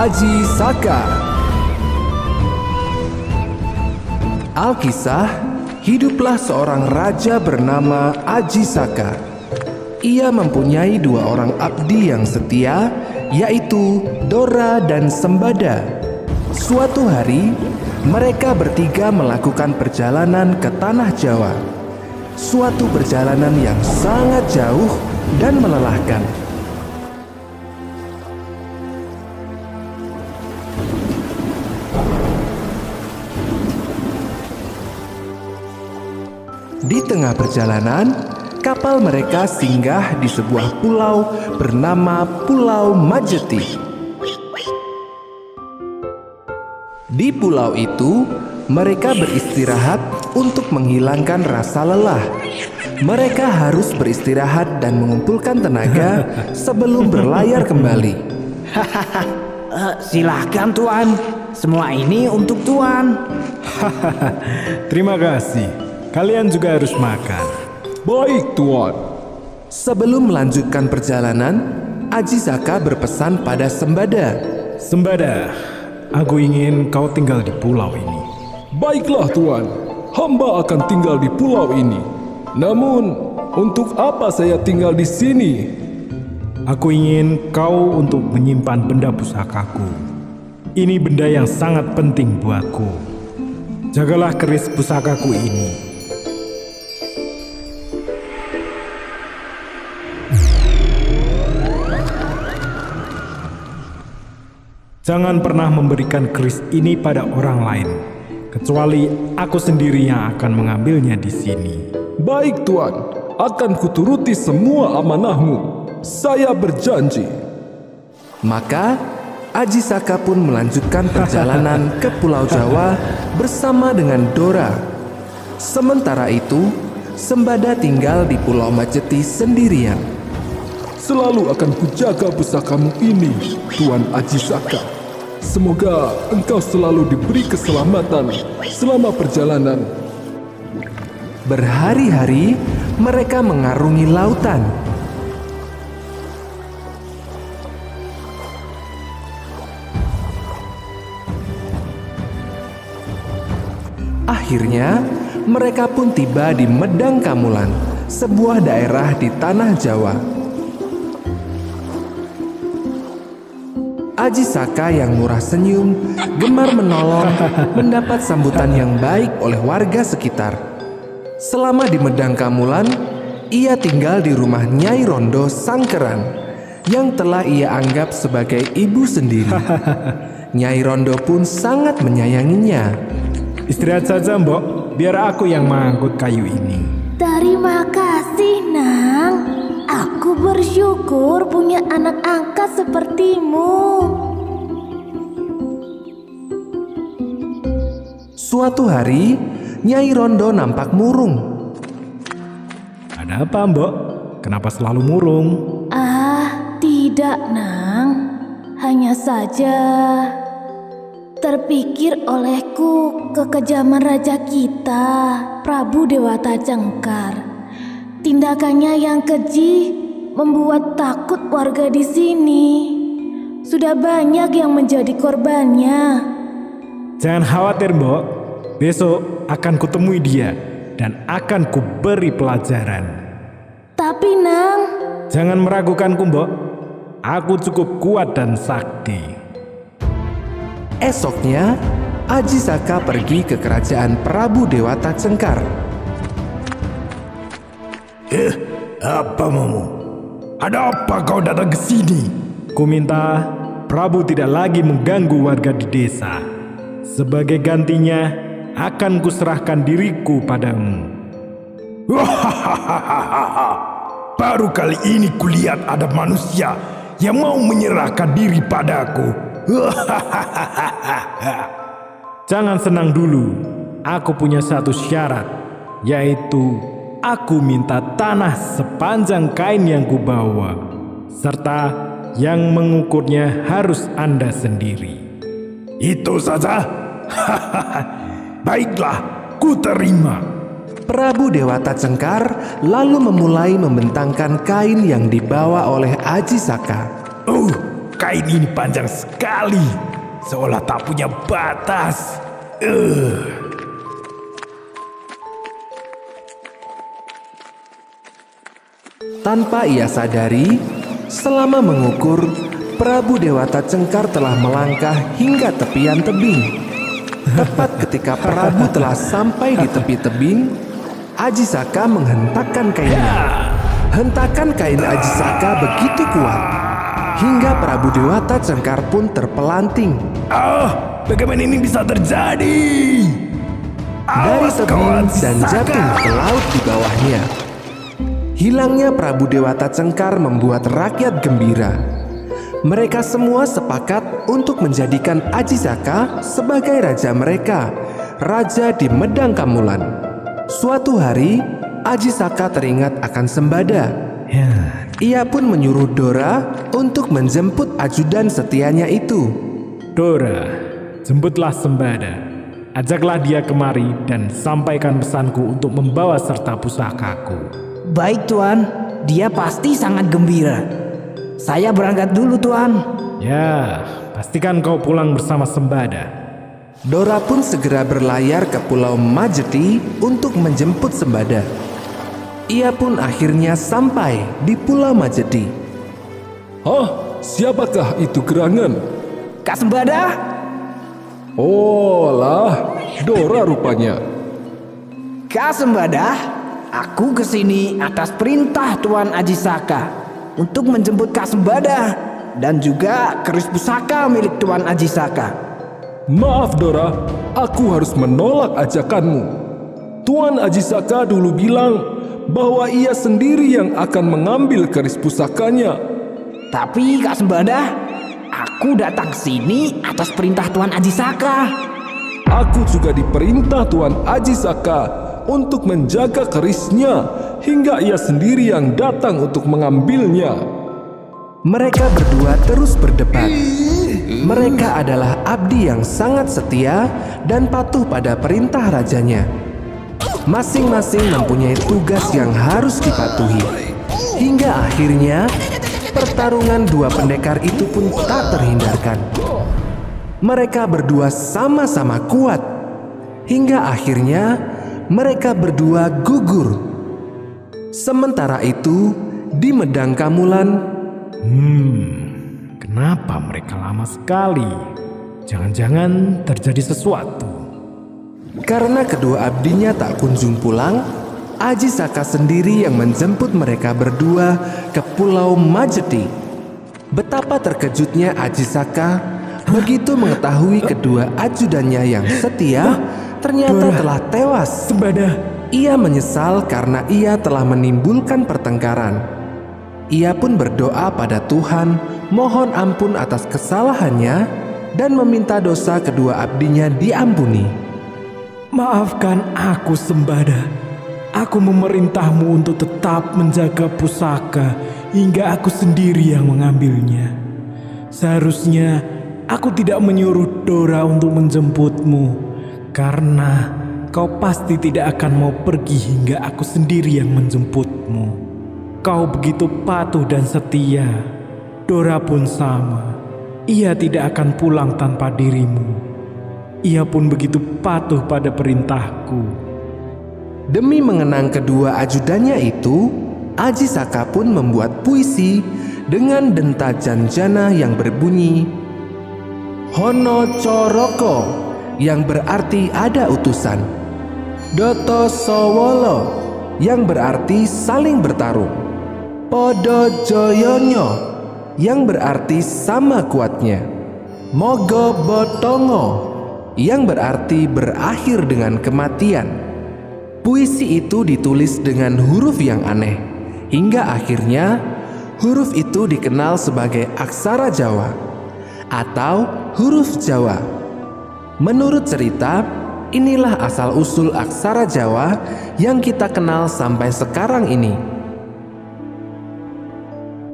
Aji Saka. Alkisah, hiduplah seorang raja bernama Aji Saka. Ia mempunyai 2 orang abdi yang setia, yaitu Dora dan Sembada. Suatu hari, mereka bertiga melakukan perjalanan ke tanah Jawa. Suatu perjalanan yang sangat jauh dan melelahkan. Di tengah perjalanan, kapal mereka singgah di sebuah pulau bernama Pulau Majeti. Di pulau itu, mereka beristirahat untuk menghilangkan rasa lelah. Mereka harus beristirahat dan mengumpulkan tenaga sebelum berlayar kembali. Silahkan Tuan, semua ini untuk Tuan. Terima kasih. Kalian juga harus makan. Baik, Tuan. Sebelum melanjutkan perjalanan, Aji Saka berpesan pada Sembada. Sembada, aku ingin kau tinggal di pulau ini. Baiklah Tuan, hamba akan tinggal di pulau ini. Namun, untuk apa saya tinggal di sini? Aku ingin kau untuk menyimpan benda pusakaku. Ini benda yang sangat penting buatku. Jagalah keris pusakaku ini. Jangan pernah memberikan keris ini pada orang lain, kecuali aku sendiri yang akan mengambilnya di sini. Baik Tuan, akan kuturuti semua amanahmu. Saya berjanji. Maka Aji Saka pun melanjutkan perjalanan ke Pulau Jawa bersama dengan Dora. Sementara itu, Sembada tinggal di Pulau Majeti sendirian. Selalu akan kujaga pusakamu ini, Tuan Aji Saka. Semoga engkau selalu diberi keselamatan selama perjalanan. Berhari-hari mereka mengarungi lautan. Akhirnya, mereka pun tiba di Medang Kamulan, sebuah daerah di tanah Jawa. Aji Saka yang murah senyum, gemar menolong, mendapat sambutan yang baik oleh warga sekitar. Selama di Medang Kamulan, ia tinggal di rumah Nyai Rondo Sangkeran, yang telah ia anggap sebagai ibu sendiri. Nyai Rondo pun sangat menyayanginya. Istirahat saja, Mbok, biar aku yang mengangkut kayu ini. Terima kasih, Nang. Aku bersyukur punya anak angkat sepertimu. Suatu hari, Nyai Rondo nampak murung. Ada apa, Mbok? Kenapa selalu murung? Tidak, Nang. Hanya saja terpikir olehku kekejaman raja kita, Prabu Dewata Cengkar. Tindakannya yang keji membuat takut warga di sini. Sudah banyak yang menjadi korbannya. Jangan khawatir, Mbok. Besok akan kutemui dia dan akan kuberi pelajaran. Tapi, Nang, Jangan meragukanku, Mbok. Aku cukup kuat dan sakti. Esoknya, Aji Saka pergi ke kerajaan Prabu Dewata Cengkar. Apa maumu? Ada apa kau datang ke sini? Ku minta Prabu tidak lagi mengganggu warga di desa. Sebagai gantinya, akan kuserahkan diriku padamu. Baru kali ini kulihat ada manusia yang mau menyerahkan diri padaku. Jangan senang dulu. Aku punya satu syarat, yaitu aku minta tanah sepanjang kain yang kubawa, serta yang mengukurnya harus Anda sendiri. Itu saja? Baiklah, ku terima. Prabu Dewata Cengkar lalu memulai membentangkan kain yang dibawa oleh Aji Saka. kain ini panjang sekali, seolah tak punya batas. Tanpa ia sadari, selama mengukur, Prabu Dewata Cengkar telah melangkah hingga tepian tebing. Tepat ketika Prabu telah sampai di tepi tebing, Aji Saka menghentakkan kainnya. Hentakan kain Aji Saka begitu kuat, hingga Prabu Dewata Cengkar pun terpelanting. Bagaimana ini bisa terjadi? Dari tebing dan jatuh ke laut di bawahnya. Hilangnya Prabu Dewata Cengkar membuat rakyat gembira. Mereka semua sepakat untuk menjadikan Aji Saka sebagai raja mereka, raja di Medang Kamulan. Suatu hari, Aji Saka teringat akan Sembada. Ia pun menyuruh Dora untuk menjemput ajudan setianya itu. Dora, jemputlah Sembada. Ajaklah dia kemari dan sampaikan pesanku untuk membawa serta pusakaku. Baik Tuan, dia pasti sangat gembira. Saya berangkat dulu Tuan. Ya, pastikan kau pulang bersama Sembada. Dora pun segera berlayar ke Pulau Majeti untuk menjemput Sembada. Ia pun akhirnya sampai di Pulau Majeti. Siapakah itu gerangan? Kak Sembada? Oh lah, Dora rupanya. Kak Sembada, aku kesini atas perintah Tuan Aji Saka untuk menjemput Kak Sembada dan juga keris pusaka milik Tuan Aji Saka. Maaf Dora, aku harus menolak ajakanmu. Tuan Aji Saka dulu bilang bahwa ia sendiri yang akan mengambil keris pusakanya. Tapi Kak Sembada, aku datang sini atas perintah Tuan Aji Saka. Aku juga diperintah Tuan Aji Saka untuk menjaga kerisnya hingga ia sendiri yang datang untuk mengambilnya. Mereka berdua terus berdebat. Mereka adalah abdi yang sangat setia dan patuh pada perintah rajanya. Masing-masing mempunyai tugas yang harus dipatuhi. Hingga akhirnya, pertarungan dua pendekar itu pun tak terhindarkan. Mereka berdua sama-sama kuat. Hingga akhirnya, mereka berdua gugur. Sementara itu, di Medang Kamulan, Kenapa mereka lama sekali? Jangan-jangan terjadi sesuatu. karena kedua abdinya tak kunjung pulang, Aji Saka sendiri yang menjemput mereka berdua ke Pulau Majeti. Betapa terkejutnya Aji Saka begitu mengetahui kedua ajudannya yang setia ternyata Dora, telah tewas. Sembada. Ia menyesal karena ia telah menimbulkan pertengkaran. Ia pun berdoa pada Tuhan, mohon ampun atas kesalahannya dan meminta dosa kedua abdinya diampuni. Maafkan aku Sembada. Aku memerintahmu untuk tetap menjaga pusaka hingga aku sendiri yang mengambilnya. Seharusnya aku tidak menyuruh Dora untuk menjemputmu, karena kau pasti tidak akan mau pergi hingga aku sendiri yang menjemputmu. Kau begitu patuh dan setia. Dora pun sama. Ia tidak akan pulang tanpa dirimu. Ia pun begitu patuh pada perintahku. Demi mengenang kedua ajudannya itu, Aji Saka pun membuat puisi dengan denta janjana yang berbunyi Hono Coroko, yang berarti ada utusan, Doto Sowolo, yang berarti saling bertarung, Podo Joyonyo, yang berarti sama kuatnya, Mogo Botongo, yang berarti berakhir dengan kematian. Puisi itu ditulis dengan huruf yang aneh, hingga akhirnya huruf itu dikenal sebagai aksara Jawa atau huruf Jawa. Menurut cerita, inilah asal-usul aksara Jawa yang kita kenal sampai sekarang ini.